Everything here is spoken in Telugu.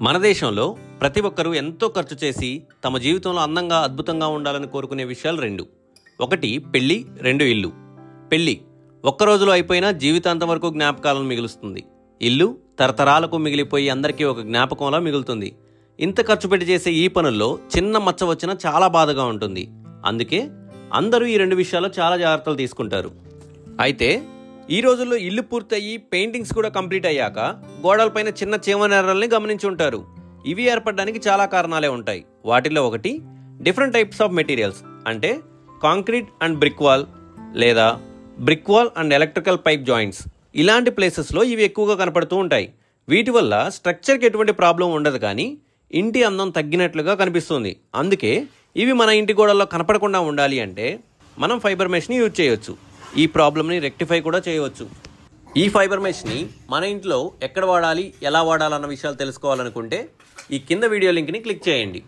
మన దేశంలో ప్రతి ఒక్కరూ ఎంతో ఖర్చు చేసి తమ జీవితంలో అందంగా అద్భుతంగా ఉండాలని కోరుకునే విషయాలు రెండు. ఒకటి పెళ్లి, రెండు ఇల్లు. పెళ్లి ఒక్క రోజులో అయిపోయినా జీవితాంతం వరకు జ్ఞాపకాలను మిగులుస్తుంది. ఇల్లు తరతరాలకు మిగిలిపోయి అందరికీ ఒక జ్ఞాపకంలా మిగులుతుంది. ఇంత ఖర్చు పెట్టి చేసే ఈ పనుల్లో చిన్న మచ్చ వచ్చినా చాలా బాధగా ఉంటుంది. అందుకే అందరూ ఈ రెండు విషయాల్లో చాలా జాగ్రత్తలు తీసుకుంటారు. అయితే ఈ రోజుల్లో ఇల్లు పూర్తయ్యి పెయింటింగ్స్ కూడా కంప్లీట్ అయ్యాక గోడలపైన చిన్న చీమనెర్రల్ని గమనించి ఉంటారు. ఇవి ఏర్పడడానికి చాలా కారణాలే ఉంటాయి. వాటిలో ఒకటి డిఫరెంట్ టైప్స్ ఆఫ్ మెటీరియల్స్, అంటే కాంక్రీట్ అండ్ బ్రిక్ వాల్ లేదా brick wall and electrical pipe joints. ఇలాంటి ప్లేసెస్లో ఇవి ఎక్కువగా కనపడుతూ ఉంటాయి. వీటి వల్ల స్ట్రక్చర్కి ఎటువంటి ప్రాబ్లం ఉండదు, కానీ ఇంటి అందం తగ్గినట్లుగా కనిపిస్తుంది. అందుకే ఇవి మన ఇంటి గోడల్లో కనపడకుండా ఉండాలి అంటే మనం ఫైబర్ మెష్ని యూజ్ చేయొచ్చు. ఈ ప్రాబ్లమ్ని రెక్టిఫై కూడా చేయవచ్చు. ఈ ఫైబర్ మెష్ని మన ఇంట్లో ఎక్కడ వాడాలి, ఎలా వాడాలన్న విషయాలు తెలుసుకోవాలనుకుంటే ఈ కింద వీడియో లింక్ని క్లిక్ చేయండి.